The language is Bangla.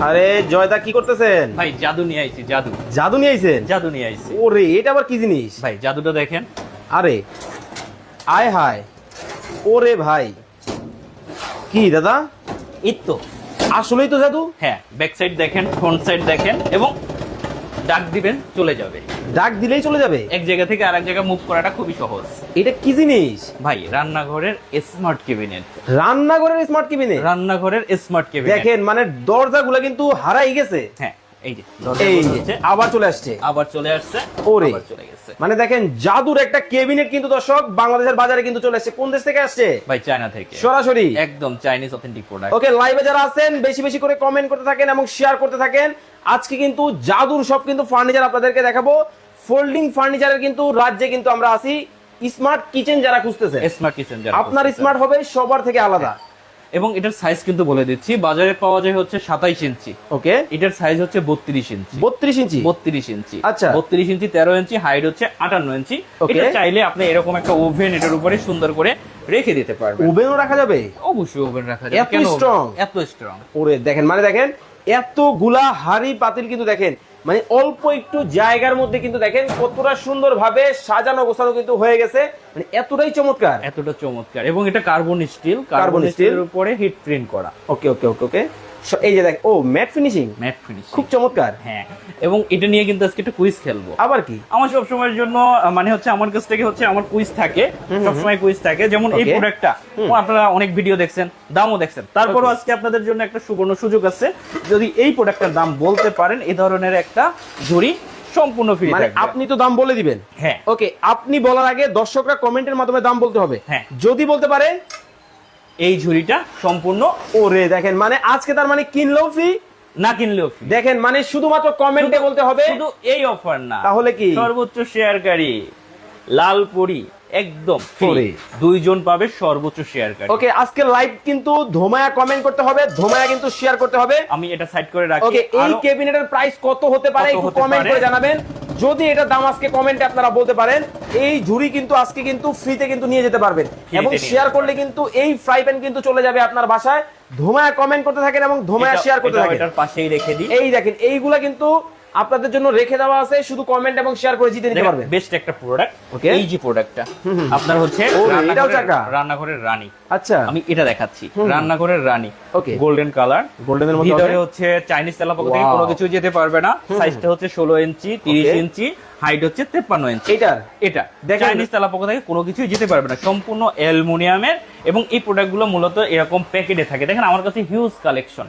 আরে জয়দা কি করতেছেন? ভাই জাদু নিয়ে আইছি, জাদু। জাদু নিয়ে আইছেন? জাদু নিয়ে আইছি। ওরে এটা আবার কি জিনিস? ভাই জাদুটা দেখেন। আরে আয় হায়, ওরে ভাই কি দাদা, এই তো আসলেই তো জাদু। হ্যাঁ, ব্যাক সাইড দেখেন, ফ্রন্ট সাইড দেখেন, এবং ডাক দিবেন চলে যাবে। ডাক দিলেই চলে যাবে? এক জায়গা থেকে আরেক জায়গায় মুভ করাটা খুবই সহজ। এটা কি জিনিস ভাই রান্নাঘরের স্মার্ট ক্যাবিনেট। রান্নাঘরের স্মার্ট কেবিনেট? রান্নাঘরের স্মার্ট ক্যাবিনেট দেখেন মানে দরজাগুলো কিন্তু হারাই গেছে। হ্যাঁ, এই যে এই দরজা যে হচ্ছে, আবার চলে আসছে। আবার চলে আসছে, ওরে। আবার চলে গেছে। মানে দেখেন জাদুর একটা কেবিনেট কিন্তু দর্শক বাংলাদেশের বাজারে কিন্তু চলে আসছে। কোন দেশ থেকে আসছে? ভাই চায়না থেকে সরাসরি একদম চাইনিজ অথেন্টিক প্রোডাক্ট। ওকে, লাইভে যারা আছেন বেশি বেশি করে কমেন্ট করতে থাকেন এবং শেয়ার করতে থাকেন। আজকে কিন্তু জাদুর সব কিন্তু ফার্নিচার আপনাদেরকে দেখাবো। ফোল্ডিং ফার্নিচারের কিন্তু রাজ্যে কিন্তু আমরা আছি। স্মার্ট কিচেন যারা খুঁজতেছেন, স্মার্ট কিচেন যারা আপনার খুঁজতেছেন। স্মার্ট হবে সবার থেকে আলাদা। এবং এটার সাইজ কিন্তু বলে দিচ্ছি, বাজারে পাওয়া যায় হচ্ছে 27 ইঞ্চি, ওকে, এটার সাইজ হচ্ছে 32 ইঞ্চি। 32 ইঞ্চি? 32 ইঞ্চি, আচ্ছা। 32 ইঞ্চি, 13 ইঞ্চি, হাইট হচ্ছে 58 ইঞ্চি। Okay. এটা চাইলে আপনি এরকম একটা ওভেন এটার উপরে সুন্দর করে রেখে দিতে পারবেন। ওভেনও রাখা যাবে? অবশ্যই ওভেন রাখা যাবে। এত strong? এত স্ট্রং। ওরে দেখেন মানে দেখেন এতগুলা হাড়ি পাতিল কিন্তু দেখেন মানে অল্প একটু জায়গার মধ্যে কিন্তু দেখেন কতটা সুন্দর ভাবে সাজানো গোছানো কিন্তু হয়ে গেছে। মানে এতটাই চমৎকার, এতটা চমৎকার। এবং এটা carbon still, Carbon carbon steel। স্টিলের উপরে হিট প্রিন্ট করা। ওকে ওকে ওকে ওকে। এই যে দেখ, ও ম্যাট ফিনিশিং, ম্যাট ফিনিশ, খুব চমৎকার। হ্যাঁ। এবং এটা নিয়ে কিন্তু আজকে একটা কুইজ খেলবো। আবার কি? আমার সব সময়ের জন্য মানে হচ্ছে আমার কাছ থেকে হচ্ছে আমার কুইজ থাকে, সব সময় কুইজ থাকে। যেমন এই Okay. প্রোডাক্টটা আপনারা অনেক ভিডিও দেখছেন, দামও দেখছেন, তারপরও আজকে আপনাদের জন্য একটা সুবর্ণ সুযোগ আছে। যদি এই প্রোডাক্টটার দাম বলতে পারেন, এই ধরনের একটা ঝুড়ি সম্পূর্ণ ফ্রি মানে থাকবে। আপনি তো দাম বলে দিবেন? হ্যাঁ। ওকে, আপনি বলার আগে দর্শকরা কমেন্টের মাধ্যমে দাম বলতে হবে। হ্যাঁ। যদি বলতে পারে এই ঝুড়িটা সম্পূর্ণ, ওরে দেখেন মানে আজকে তার মানে কিনলেও ফ্রি, না কিনলেও ফ্রি। দেখেন মানে শুধুমাত্র কমেন্টে বলতে হবে। শুধু এই অফার না, তাহলে কি? সর্বোচ্চ শেয়ারকারী লালপুরি একদম ফ্রি, Free। 2 জন পাবে সর্বোচ্চ শেয়ারকারী। ওকে, আজকে লাইভ কিন্তু ধোমায়া কমেন্ট করতে হবে, ধোমায়া কিন্তু শেয়ার করতে হবে। আমি এটা সাইড করে রাখি। ওকে, এই আরো- ক্যাবিনেটের প্রাইস কত হতে পারে কত একটু হতে কমেন্ট পারে? করে জানাবেন। যদি এটা দাম আজকে কমেন্টে আপনারা বলতে পারেন, এই ঝুড়ি কিন্তু আজকে কিন্তু ফ্রিতে কিন্তু নিয়ে যেতে পারবেন। ফ্রিতে এবং নিয়ে শেয়ার যেতে করলে কিন্তু এই ফ্রাই প্যান কিন্তু চলে যাবে আপনার বাসায়। ধোমায়া কমেন্ট করতে থাকেন এবং ধোমায়া শেয়ার করতে থাকেন। এটার পাশেই রেখে দিই। এই দেখেন এইগুলা কিন্তু আপনাদের জন্য রেখে দেওয়া আছে, শুধু কমেন্ট এবং শেয়ার করে জিতে নিতে পারবেন। বেস্ট একটা প্রোডাক্ট। Okay. এই যে প্রোডাক্টটা আপনার হচ্ছে ও, এটাও চাকা? রান্নাঘরের রানী। আচ্ছা, আমি এটা দেখাচ্ছি, রান্নাঘরের রানী। Okay. গোল্ডেন কালার, গোল্ডেনের মধ্যে ভিতরে হবে? হচ্ছে চাইনিজ তেলাপোকা থেকে Wow. কোনো কিছু যেতে পারবে না। সাইজটা হচ্ছে 16 ইঞ্চি, 30 Okay. ইঞ্চি, হাইট হচ্ছে 53 ইঞ্চি। এটার এটা দেখেন- চাইনিজ তেলাপোকা থেকে কোনো কিছুই যেতে পারবে না, সম্পূর্ণ অ্যালুমিনিয়ামের। এবং এই প্রোডাক্টগুলো মূলত এরকম প্যাকেটে থাকে। দেখেন আমার কাছে হিউজ কালেকশন।